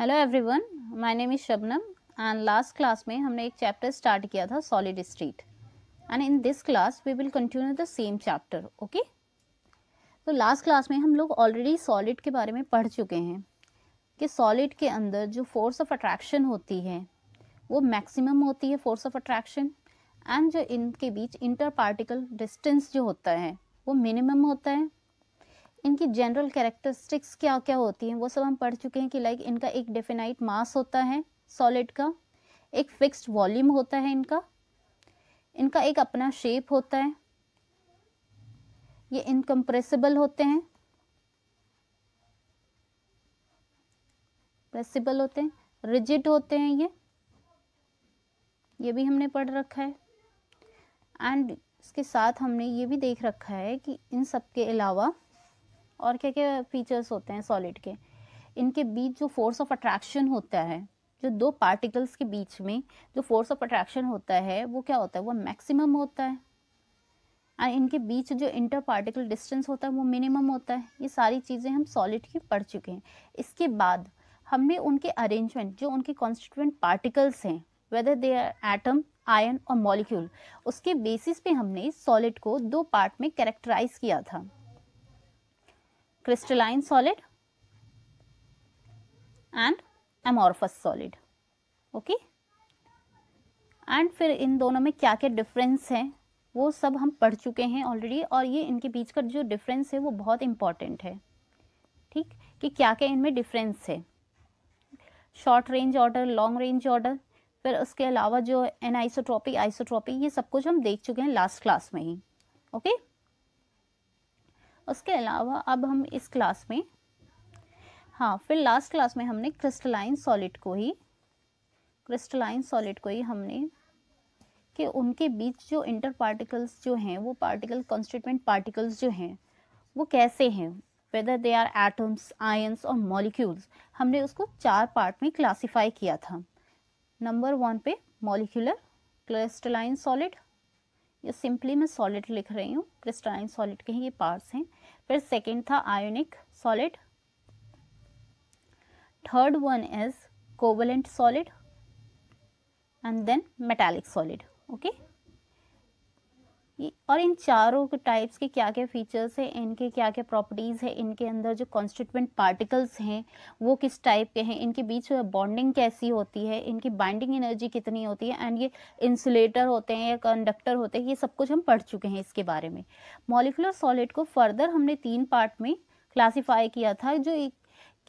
Hello everyone, my name is Shabnam and last class में हमने एक चैप्टर स्टार्ट किया था solid state and in this class we will continue the same chapter. Okay, तो last class में हम लोग ऑलरेडी सॉलिड के बारे में पढ़ चुके हैं कि सॉलिड के अंदर जो फोर्स ऑफ अट्रैक्शन होती है वो मैक्सिमम होती है फोर्स ऑफ अट्रैक्शन, एंड जो इनके बीच इंटर पार्टिकल डिस्टेंस जो होता है वो मिनिमम होता है। इनकी जनरल कैरेक्टरिस्टिक्स क्या क्या होती हैं वो सब हम पढ़ चुके हैं कि लाइक इनका एक डेफिनाइट मास होता है सॉलिड का, एक फिक्स्ड वॉल्यूम होता है इनका एक अपना शेप होता है, ये इनकम्प्रेसिबल होते हैं, प्रेसिबल होते हैं, रिजिड होते हैं, ये भी हमने पढ़ रखा है। एंड इसके साथ हमने ये भी देख रखा है कि इन सब के अलावा और क्या क्या फीचर्स होते हैं सॉलिड के। इनके बीच जो फोर्स ऑफ अट्रैक्शन होता है, जो दो पार्टिकल्स के बीच में जो फोर्स ऑफ अट्रैक्शन होता है वो क्या होता है, वो मैक्सिमम होता है। एंड इनके बीच जो इंटर पार्टिकल डिस्टेंस होता है वो मिनिमम होता है। ये सारी चीज़ें हम सॉलिड की पढ़ चुके हैं। इसके बाद हमने उनके अरेंजमेंट, जो उनके कॉन्स्टिट्यूएंट पार्टिकल्स हैं, whether they are atom, ion और मॉलिक्यूल, उसके बेसिस पे हमने सॉलिड को दो पार्ट में कैरेक्टराइज किया था, crystalline solid and amorphous solid. Okay, and फिर इन दोनों में क्या क्या डिफरेंस है वो सब हम पढ़ चुके हैं ऑलरेडी, और ये इनके बीच का जो डिफरेंस है वो बहुत इंपॉर्टेंट है। ठीक, कि क्या क्या इनमें डिफरेंस है, short range order, long range order, फिर उसके अलावा जो एनआइसोट्रॉपी, आइसोट्रॉपी, ये सब कुछ हम देख चुके हैं लास्ट क्लास में ही। ओके, उसके अलावा अब हम इस क्लास में, हाँ, फिर लास्ट क्लास में हमने क्रिस्टलाइन सॉलिड को ही हमने कि उनके बीच जो इंटर पार्टिकल्स जो हैं वो पार्टिकल कॉन्स्टिट्यूएंट पार्टिकल्स जो हैं वो कैसे हैं, whether they are atoms, ions और मॉलिक्यूल्स। हमने उसको चार पार्ट में क्लासिफाई किया था। नंबर 1 पे मॉलिक्यूलर क्रिस्टलाइन सॉलिड, ये सिंपली मैं सॉलिड लिख रही हूँ, क्रिस्टलाइन सॉलिड के ही ये पार्ट्स हैं। फिर सेकेंड था ionic solid, third one is covalent solid and then metallic solid. Okay, और इन चारों के टाइप्स के क्या क्या फीचर्स है, इनके क्या क्या प्रॉपर्टीज़ है, इनके अंदर जो कॉन्स्टिट्यूएंट पार्टिकल्स हैं वो किस टाइप के हैं, इनके बीच बॉन्डिंग कैसी होती है, इनकी बाइंडिंग एनर्जी कितनी होती है, एंड ये इंसुलेटर होते हैं या कंडक्टर होते हैं, ये सब कुछ हम पढ़ चुके हैं इसके बारे में। मॉलिक्यूलर सॉलिड को फर्दर हमने 3 पार्ट में क्लासीफाई किया था, जो एक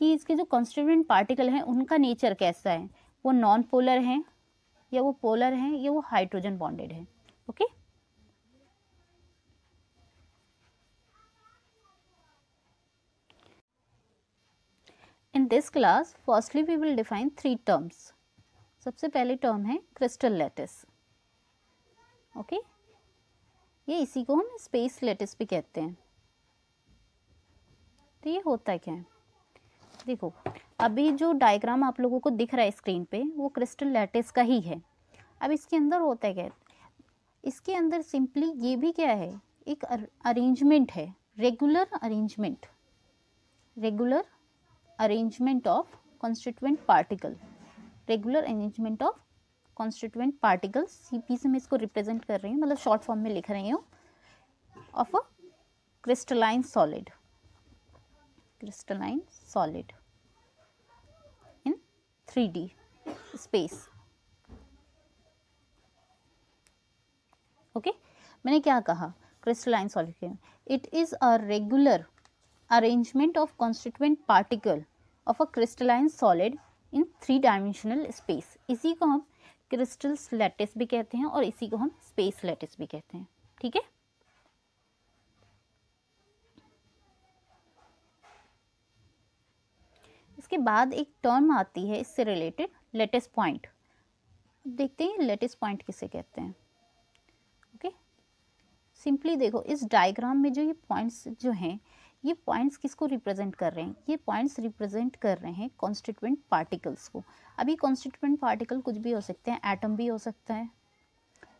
कि इसके जो कॉन्स्टिट्यूएंट पार्टिकल हैं उनका नेचर कैसा है, वो नॉन पोलर हैं या वो पोलर हैं या वो हाइड्रोजन बॉन्डेड है। Okay, in this class firstly we will define 3 terms. सबसे पहले टर्म है क्रिस्टल लैटिस। ओके, ये इसी को हम स्पेस लैटिस भी कहते हैं। तो ये होता क्या है, देखो अभी जो डायग्राम आप लोगों को दिख रहा है स्क्रीन पे वो क्रिस्टल लैटिस का ही है। अब इसके अंदर होता है क्या, इसके अंदर सिंपली ये भी क्या है, एक अरेंजमेंट है, regular arrangement of constituent particle, regular arrangement of constituent particles. CP से मैं इसको रिप्रेजेंट कर रही हूँ, मतलब शॉर्ट फॉर्म में लिख रही हूँ, of a crystalline solid in 3D space. Okay, मैंने क्या कहा, क्रिस्टलाइन सॉलिड के it is a regular arrangement of constituent particle of a crystalline solid in 3 dimensional space. इसी को हम क्रिस्टल लैटिस भी कहते हैं और इसी को हम स्पेस लैटिस भी कहते हैं। ठीक है, इसके बाद एक टर्म आती है इससे रिलेटेड, लैटिस पॉइंट। देखते हैं लैटिस पॉइंट किसे कहते हैं। ओके, सिंपली देखो इस डायग्राम में जो ये पॉइंट्स जो हैं, ये पॉइंट्स किसको रिप्रेजेंट कर रहे हैं, ये पॉइंट्स रिप्रेजेंट कर रहे हैं कॉन्स्टिट्यूएंट पार्टिकल्स को। अभी कॉन्स्टिट्यूएंट पार्टिकल कुछ भी हो सकते हैं, एटम भी हो सकता है,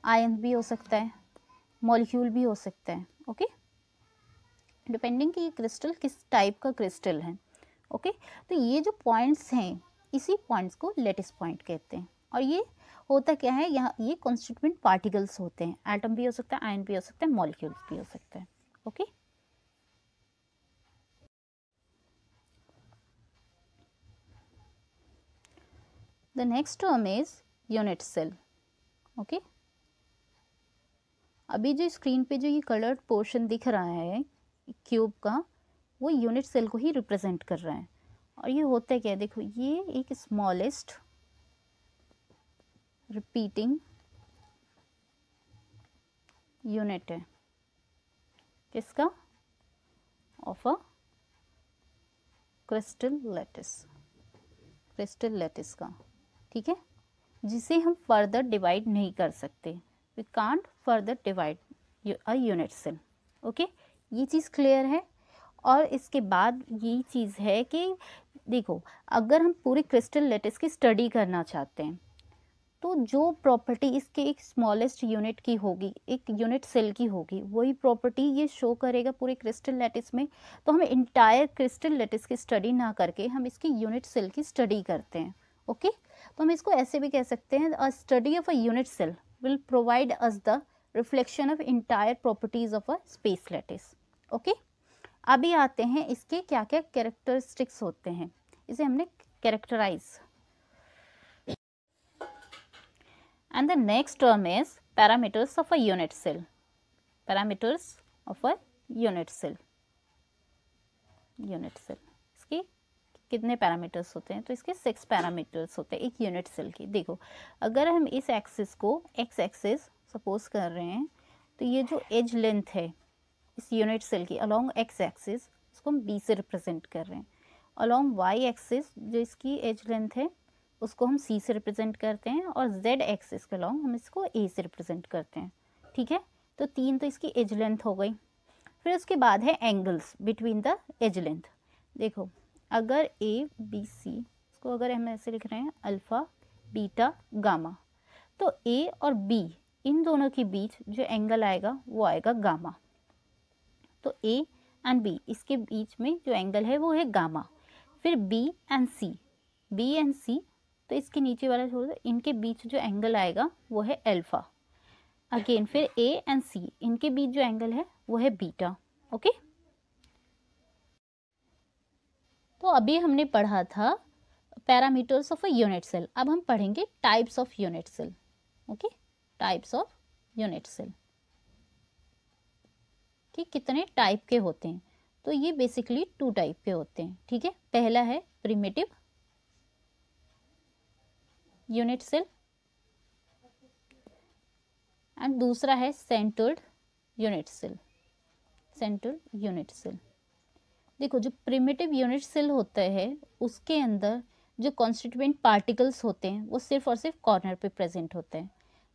आयन भी हो सकता है, मॉलिक्यूल भी हो सकता है। ओके, डिपेंडिंग कि ये क्रिस्टल किस टाइप का क्रिस्टल है। ओके, तो ये जो पॉइंट्स हैं इसी पॉइंट्स को लेटिस पॉइंट कहते हैं। और ये होता क्या है, यहाँ ये कॉन्स्टिट्यूएंट पार्टिकल्स होते हैं, एटम भी हो सकता है, आयन भी हो सकता है, मॉलिक्यूल्स भी हो सकते हैं। Okay, the next term is unit cell. Okay, अभी जो स्क्रीन पे जो ये कलर्ड पोर्शन दिख रहा है क्यूब का, वो यूनिट सेल को ही रिप्रेजेंट कर रहा है। और ये होता है क्या है, देखो ये एक स्मॉलेस्ट रिपीटिंग यूनिट है, किसका, of a crystal lattice, crystal lattice का, ठीक है, जिसे हम फर्दर डिवाइड नहीं कर सकते, we can't further divide a unit cell. Okay, ये चीज़ क्लियर है। और इसके बाद ये चीज़ है कि देखो, अगर हम पूरे क्रिस्टल लैटिस की स्टडी करना चाहते हैं तो जो प्रॉपर्टी इसके एक स्मॉलेस्ट यूनिट की होगी, एक यूनिट सेल की होगी, वही प्रॉपर्टी ये शो करेगा पूरे क्रिस्टल लैटिस में। तो हम इंटायर क्रिस्टल लैटिस की स्टडी ना करके हम इसकी यूनिट सेल की स्टडी करते हैं। ओके, तो हम इसको ऐसे भी कह सकते हैं, a study of a unit cell will provide us the reflection of entire properties of a space lattice. Okay, अभी आते हैं इसके क्या क्या कैरेक्टरिस्टिक्स होते हैं, इसे हमने characterise. And the next term is parameters of a unit cell. Parameters of a unit cell. Unit cell. इसके कितने पैरामीटर्स होते हैं, तो इसके 6 पैरामीटर्स होते हैं एक यूनिट सेल की। देखो, अगर हम इस एक्सिस को एक्स एक्सिस सपोज कर रहे हैं, तो ये जो एज लेंथ है इस यूनिट सेल की अलोंग एक्स एक्सिस, इसको हम बी से रिप्रेजेंट कर रहे हैं। अलोंग वाई एक्सिस जो इसकी एज लेंथ है उसको हम सी से रिप्रेजेंट करते हैं, और जेड एक्सिस के लॉन्ग हम इसको ए से रिप्रेजेंट करते हैं। ठीक है, तो 3 तो इसकी एज लेंथ हो गई। फिर उसके बाद है angles between the edge length. देखो, अगर ए बी सी, इसको अगर हम ऐसे लिख रहे हैं अल्फ़ा बीटा गामा, तो ए और बी इन दोनों के बीच जो एंगल आएगा वो आएगा गामा। तो ए एंड बी इसके बीच में जो एंगल है वो है गामा। फिर बी एंड सी, तो इसके नीचे वाला छोड़ दो, इनके बीच जो एंगल आएगा वो है अल्फा। अगेन फिर ए एंड सी इनके बीच जो एंगल है वो है बीटा। ओके, तो अभी हमने पढ़ा था parameters of a unit cell. अब हम पढ़ेंगे types of unit cell. Okay, types of unit cell कि कितने टाइप के होते हैं। तो ये बेसिकली 2 टाइप के होते हैं। ठीक है, पहला है प्रिमिटिव यूनिट सेल एंड दूसरा है centred unit cell. Central unit cell, देखो जो प्रिमिटिव यूनिट सेल होता है उसके अंदर जो कॉन्स्टिट्यूएंट पार्टिकल्स होते हैं वो सिर्फ और सिर्फ कॉर्नर पे प्रेजेंट होते हैं।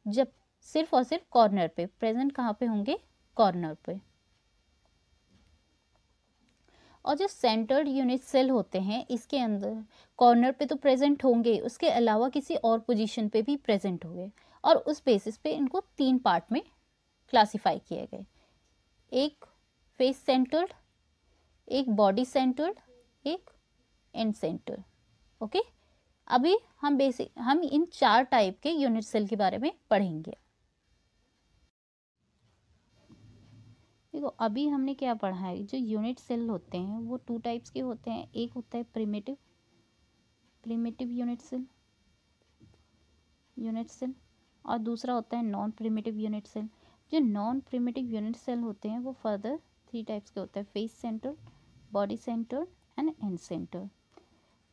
जब सिर्फ और सिर्फ कॉर्नर पे प्रेजेंट, कहाँ पे होंगे, कॉर्नर पे। और जो सेंटर्ड यूनिट सेल होते हैं इसके अंदर कॉर्नर पे तो प्रेजेंट होंगे, उसके अलावा किसी और पोजीशन पे भी प्रेजेंट होंगे, और उस बेसिस पे इनको 3 पार्ट में क्लासिफाई किए गए, एक फेस सेंटर्ड, एक बॉडी सेंटर्ड, एक एंड सेंटर्ड। ओके, अभी हम इन 4 टाइप के यूनिट सेल के बारे में पढ़ेंगे। देखो, अभी हमने क्या पढ़ा है, जो यूनिट सेल होते हैं वो 2 टाइप्स के होते हैं। एक होता है प्रिमिटिव यूनिट सेल और दूसरा होता है नॉन प्रिमिटिव यूनिट सेल। जो नॉन प्रिमिटिव यूनिट सेल होते हैं वो फर्दर 3 टाइप्स के होते हैं, face centred, body centred and and centred.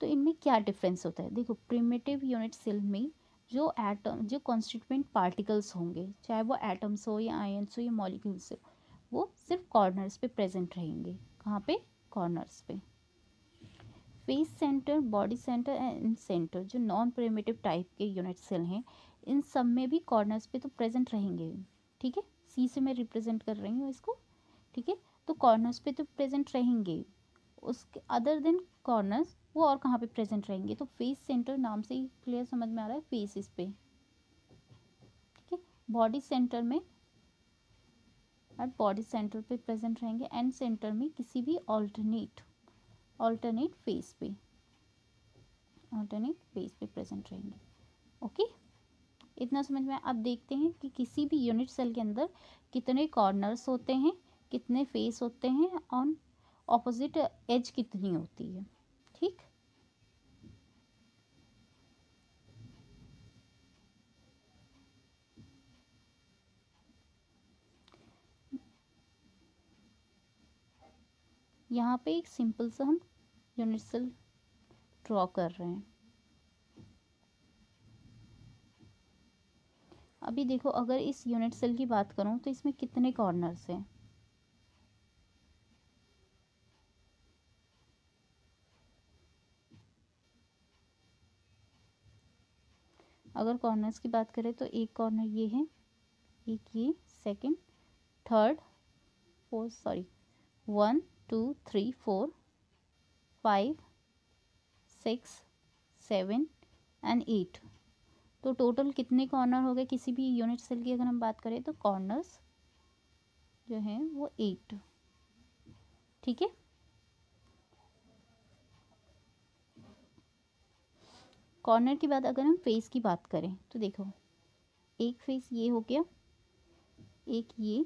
तो इनमें क्या डिफरेंस होता है, देखो प्रिमिटिव यूनिट सेल में जो कॉन्स्टिट्यूएंट पार्टिकल्स होंगे, चाहे वो एटम्स हो या आयन्स हो या मॉलिक्यूल्स हो, वो सिर्फ कॉर्नर्स पे प्रेजेंट रहेंगे। कहाँ पे, कॉर्नर्स पे। Face centre, body centre and centre जो नॉन प्रिमिटिव टाइप के यूनिट सेल हैं, इन सब में भी कॉर्नर्स पे तो प्रेजेंट रहेंगे। ठीक है, सी से मैं रिप्रेजेंट कर रही हूँ इसको। ठीक है, तो कॉर्नर्स पे तो प्रेजेंट रहेंगे, उसके अदर देन कॉर्नर्स वो और कहाँ पे प्रेजेंट रहेंगे, तो फेस सेंटर नाम से ही क्लियर समझ में आ रहा है, फेसेस पे। ठीक है, बॉडी सेंटर में और बॉडी सेंटर पे प्रेजेंट रहेंगे, एंड सेंटर में किसी भी ऑल्टरनेट फेस पे। ऑल्टरनेट पेज पे प्रेजेंट रहेंगे। ओके, इतना समझ में। अब देखते हैं कि किसी भी यूनिट सेल के अंदर कितने कॉर्नर्स होते हैं, कितने फेस होते हैं, और ऑपोजिट एज कितनी होती है। ठीक, यहाँ पे एक सिंपल सा हम यूनिट सेल ड्रॉ कर रहे हैं। अभी देखो, अगर इस यूनिट सेल की बात करूँ तो इसमें कितने कॉर्नर्स हैं। अगर कॉर्नर्स की बात करें तो एक कॉर्नर ये है, एक ये, second, third, fourth, sorry 1 2 3 4 5 6 7 and 8। तो टोटल कितने कॉर्नर हो गए किसी भी यूनिट सेल की अगर हम बात करें तो कॉर्नर्स जो हैं वो 8। ठीक है, कॉर्नर के बाद अगर हम फेस की बात करें तो देखो, एक फेस ये हो गया, एक ये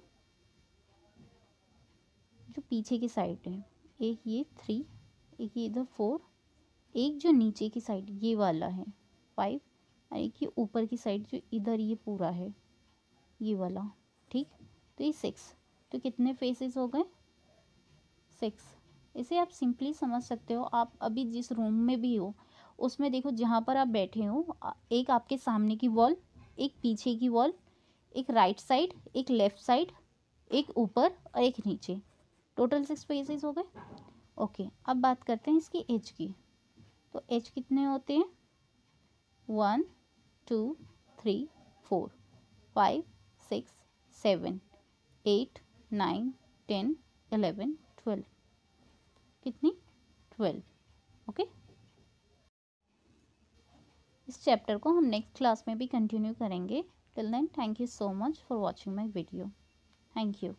जो पीछे की साइड है, एक ये 3, एक ये इधर 4, एक जो नीचे की साइड ये वाला है 5, और एक ये ऊपर की साइड जो इधर ये पूरा है ये वाला। ठीक, तो ये 6। तो कितने फेसेस हो गए? 6। इसे आप सिंपली समझ सकते हो। आप अभी जिस रूम में भी हो उसमें देखो, जहाँ पर आप बैठे हो, एक आपके सामने की वॉल, एक पीछे की वॉल, एक राइट साइड, एक लेफ्ट साइड, एक ऊपर और एक नीचे, टोटल 6 फेसेस हो गए। ओके, अब बात करते हैं इसकी एज की। तो एज कितने होते हैं? 1 2 3 4 5 6 7 8 9 10 11 12। कितनी? 12। ओके, इस चैप्टर को हम नेक्स्ट क्लास में भी कंटिन्यू करेंगे। Till then, thank you so much for watching my video. Thank you.